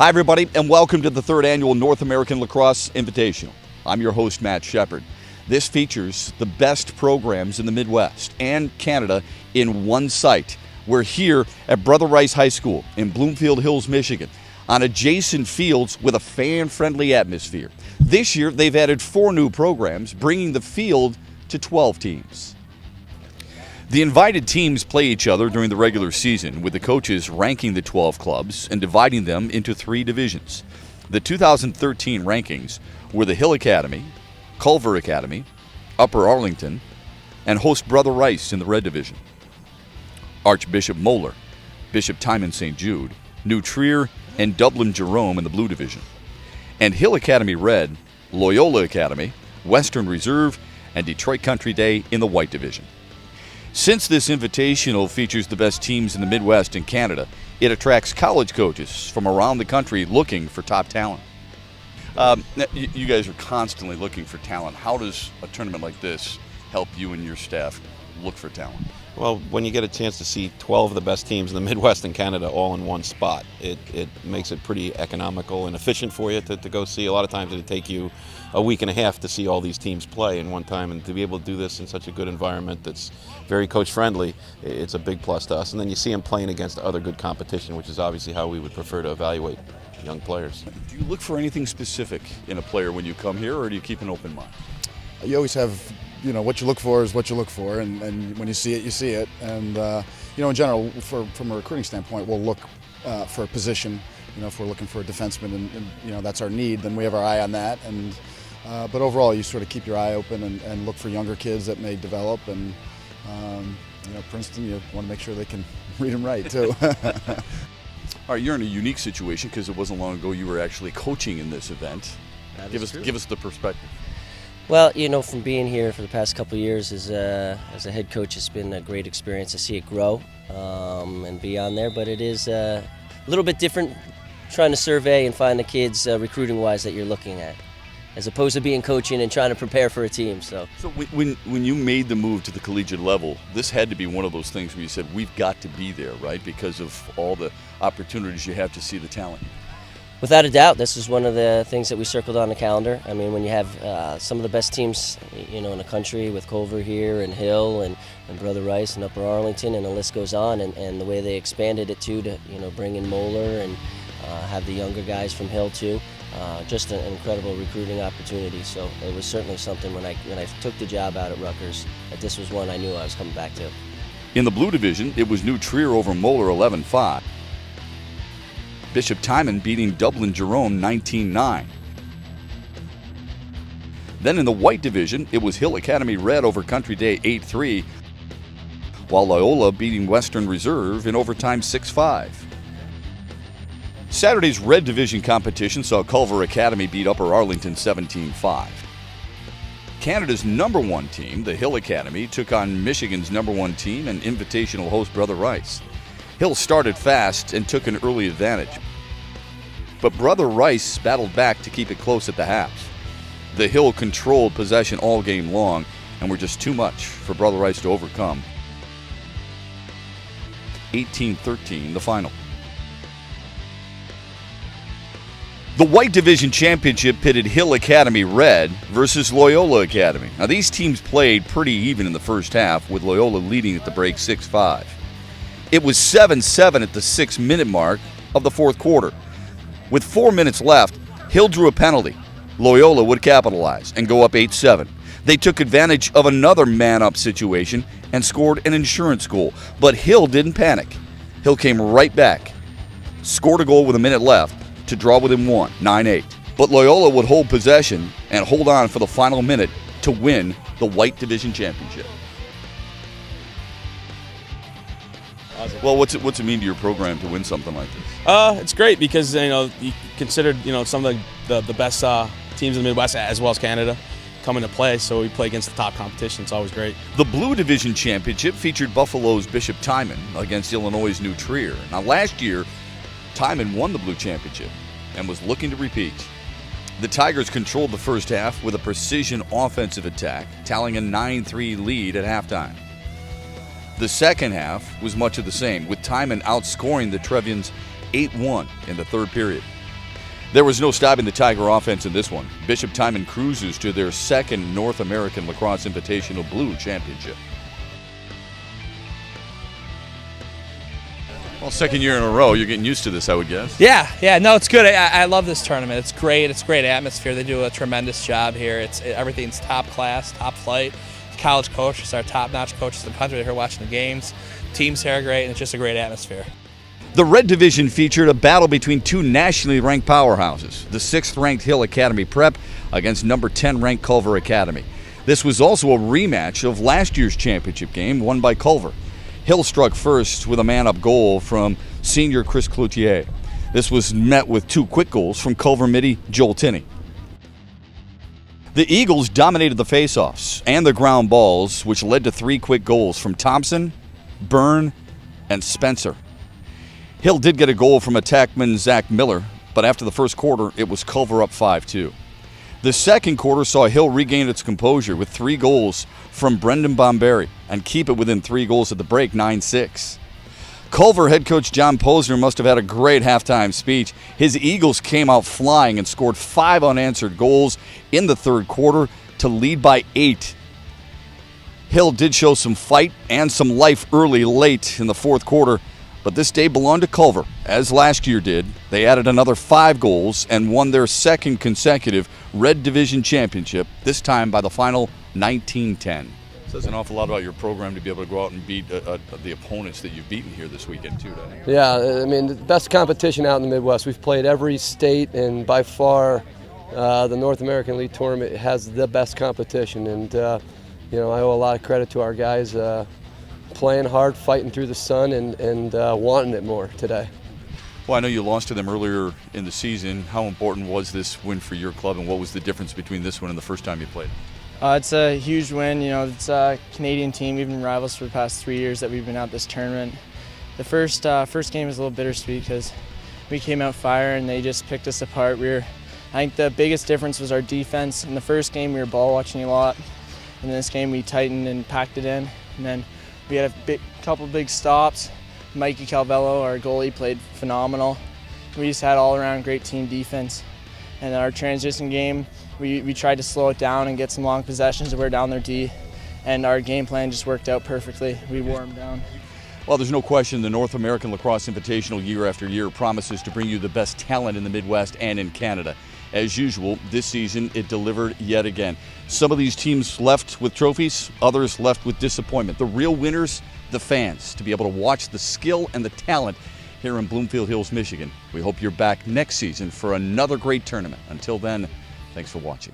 Hi, everybody, and welcome to the third annual North American Lacrosse Invitational. I'm your host, Matt Shepard. This features the best programs in the Midwest and Canada in one site. We're here at Brother Rice High School in Bloomfield Hills, Michigan, on adjacent fields with a fan-friendly atmosphere. This year, they've added 4 new programs, bringing the field to 12 teams. The invited teams play each other during the regular season, with the coaches ranking the 12 clubs and dividing them into 3 divisions. The 2013 rankings were the Hill Academy, Culver Academy, Upper Arlington, and host Brother Rice in the Red Division. Archbishop Moeller, Bishop Timon St. Jude, New Trier, and Dublin Jerome in the Blue Division. And Hill Academy Red, Loyola Academy, Western Reserve, and Detroit Country Day in the White Division. Since this invitational features the best teams in the Midwest and Canada, it attracts college coaches from around the country looking for top talent. You guys are constantly looking for talent. How does a tournament like this help you and your staff look for talent? Well, when you get a chance to see 12 of the best teams in the Midwest and Canada all in one spot, it makes it pretty economical and efficient for you to go see. A lot of times it'd take you a week and a half to see all these teams play in one time, and to be able to do this in such a good environment that's very coach-friendly, it's a big plus to us. And then you see them playing against other good competition, which is obviously how we would prefer to evaluate young players. Do you look for anything specific in a player when you come here, or do you keep an open mind? You always have, what you look for is what you look for, and when you see it, you see it. And, in general, from a recruiting standpoint, we'll look for a position. If we're looking for a defenseman and that's our need, then we have our eye on that. And but overall, you sort of keep your eye open and look for younger kids that may develop. And, Princeton, you want to make sure they can read and write, too. All right, you're in a unique situation because it wasn't long ago you were actually coaching in this event. Give us the perspective. Well, from being here for the past couple of years as a head coach, it's been a great experience to see it grow and be on there. But it is a little bit different trying to survey and find the kids recruiting-wise that you're looking at, as opposed to being coaching and trying to prepare for a team. So when you made the move to the collegiate level, this had to be one of those things where you said, we've got to be there, right, because of all the opportunities you have to see the talent. Without a doubt, this is one of the things that we circled on the calendar. I mean, when you have some of the best teams, in the country with Culver here and Hill and Brother Rice and Upper Arlington, and the list goes on, and the way they expanded it too to bring in Moeller and have the younger guys from Hill too, just an incredible recruiting opportunity. So it was certainly something when I took the job out at Rutgers, that this was one I knew I was coming back to. In the Blue Division, it was New Trier over Moeller 11-5. Bishop Timon beating Dublin Jerome 19-9. Then in the White Division, it was Hill Academy Red over Country Day 8-3, while Loyola beating Western Reserve in overtime 6-5. Saturday's Red Division competition saw Culver Academy beat Upper Arlington 17-5. Canada's number 1 team, the Hill Academy, took on Michigan's number 1 team and invitational host Brother Rice. Hill started fast and took an early advantage, but Brother Rice battled back to keep it close at the halves. The Hill controlled possession all game long and were just too much for Brother Rice to overcome. 18-13, the final. The White Division Championship pitted Hill Academy Red versus Loyola Academy. Now, these teams played pretty even in the first half, with Loyola leading at the break 6-5. It was 7-7 at the 6-minute mark of the fourth quarter. With 4 minutes left, Hill drew a penalty. Loyola would capitalize and go up 8-7. They took advantage of another man-up situation and scored an insurance goal. But Hill didn't panic. Hill came right back, scored a goal with a minute left to draw within 1, 9-8. But Loyola would hold possession and hold on for the final minute to win the White Division Championship. Well, what's it mean to your program to win something like this? It's great because you considered some of the best teams in the Midwest as well as Canada come into play. So we play against the top competition. It's always great. The Blue Division Championship featured Buffalo's Bishop Timon against Illinois' New Trier. Now, last year, Timon won the Blue Championship and was looking to repeat. The Tigers controlled the first half with a precision offensive attack, tallying a 9-3 lead at halftime. The second half was much of the same, with Timon outscoring the Trevians 8-1 in the third period. There was no stopping the Tiger offense in this one. Bishop Timon cruises to their second North American Lacrosse Invitational Blue Championship. Well, second year in a row, you're getting used to this, I would guess. Yeah, no, it's good. I love this tournament. It's great. It's a great atmosphere. They do a tremendous job here. Everything's top class, top flight. The college coaches are top-notch coaches in the country. They're here watching the games. Teams here are great, and it's just a great atmosphere. The Red Division featured a battle between two nationally ranked powerhouses, the 6th-ranked Hill Academy Prep against number 10-ranked Culver Academy. This was also a rematch of last year's championship game won by Culver. Hill struck first with a man-up goal from senior Chris Cloutier. This was met with 2 quick goals from Culver Midi Joel Tinney. The Eagles dominated the faceoffs and the ground balls, which led to 3 quick goals from Thompson, Byrne, and Spencer. Hill did get a goal from attackman Zach Miller, but after the first quarter, it was Culver up 5-2. The second quarter saw Hill regain its composure with 3 goals from Brendan Bomberry and keep it within 3 goals at the break, 9-6. Culver head coach John Posner must have had a great halftime speech. His Eagles came out flying and scored 5 unanswered goals in the third quarter to lead by 8. Hill did show some fight and some life late in the fourth quarter, but this day belonged to Culver, as last year did. They added another 5 goals and won their second consecutive Red Division championship, this time by the final 19-10. Says an awful lot about your program to be able to go out and beat the opponents that you've beaten here this weekend, too, doesn't it? Yeah, I mean, the best competition out in the Midwest. We've played every state, and by far the North American League Tournament has the best competition. And, I owe a lot of credit to our guys playing hard, fighting through the sun, and wanting it more today. Well, I know you lost to them earlier in the season. How important was this win for your club, and what was the difference between this one and the first time you played? It's a huge win. It's a Canadian team. We've been rivals for the past 3 years that we've been at this tournament. The first game was a little bittersweet because we came out fire and they just picked us apart. I think the biggest difference was our defense. In the first game, we were ball watching a lot. In this game, we tightened and packed it in. And then we had a couple big stops. Mikey Calvello, our goalie, played phenomenal. We just had all-around great team defense. And our transition game, we tried to slow it down and get some long possessions to wear down their D, and our game plan just worked out perfectly. We wore them down. Well, there's no question the North American Lacrosse Invitational year after year promises to bring you the best talent in the Midwest and in Canada. As usual, this season it delivered yet again. Some of these teams left with trophies, others left with disappointment. The real winners, the fans, to be able to watch the skill and the talent here in Bloomfield Hills, Michigan. We hope you're back next season for another great tournament. Until then, thanks for watching.